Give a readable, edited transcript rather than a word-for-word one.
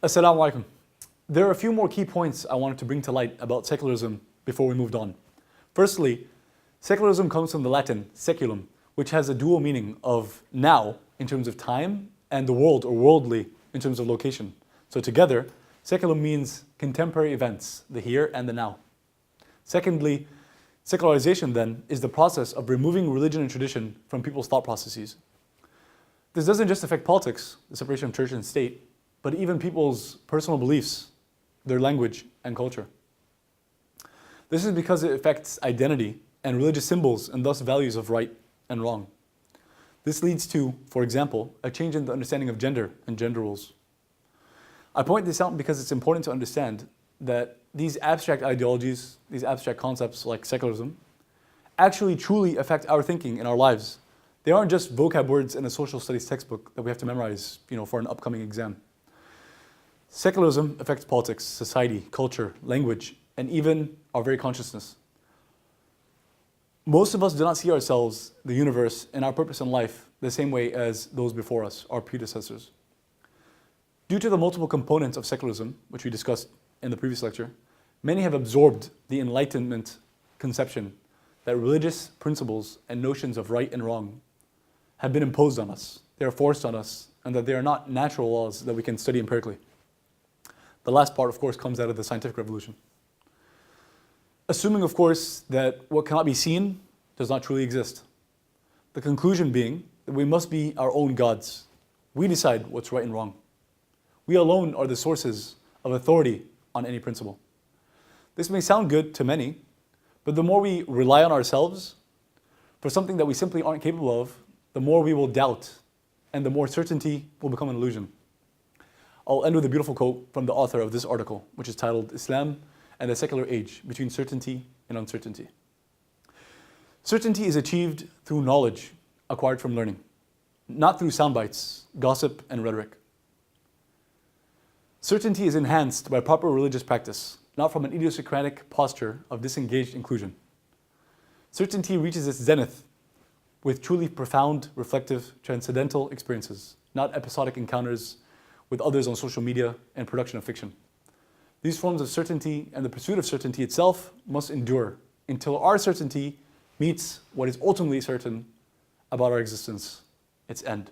Assalamu alaikum. There are a few more key points I wanted to bring to light about secularism before we moved on. Firstly, secularism comes from the Latin seculum, which has a dual meaning of now in terms of time and the world or worldly in terms of location. So together, seculum means contemporary events, the here and the now. Secondly, secularization then is the process of removing religion and tradition from people's thought processes. This doesn't just affect politics, the separation of church and state, but even people's personal beliefs, their language and culture. This is because it affects identity and religious symbols and thus values of right and wrong. This leads to, for example, a change in the understanding of gender and gender roles. I point this out because it's important to understand that these abstract ideologies, these abstract concepts like secularism, actually truly affect our thinking in our lives. They aren't just vocab words in a social studies textbook that we have to memorize, for an upcoming exam. Secularism affects politics, society, culture, language, and even our very consciousness. Most of us do not see ourselves, the universe, and our purpose in life the same way as those before us, our predecessors. Due to the multiple components of secularism, which we discussed in the previous lecture, many have absorbed the Enlightenment conception that religious principles and notions of right and wrong have been imposed on us, they are forced on us, and that they are not natural laws that we can study empirically. The last part, of course, comes out of the scientific revolution. Assuming, of course, that what cannot be seen does not truly exist. The conclusion being that we must be our own gods. We decide what's right and wrong. We alone are the sources of authority on any principle. This may sound good to many, but the more we rely on ourselves for something that we simply aren't capable of, the more we will doubt, and the more certainty will become an illusion. I'll end with a beautiful quote from the author of this article, which is titled Islam and the Secular Age, Between Certainty and Uncertainty. Certainty is achieved through knowledge acquired from learning, not through sound bites, gossip, and rhetoric. Certainty is enhanced by proper religious practice, not from an idiosyncratic posture of disengaged inclusion. Certainty reaches its zenith with truly profound, reflective, transcendental experiences, not episodic encounters with others on social media and production of fiction. These forms of certainty and the pursuit of certainty itself must endure until our certainty meets what is ultimately certain about our existence, its end.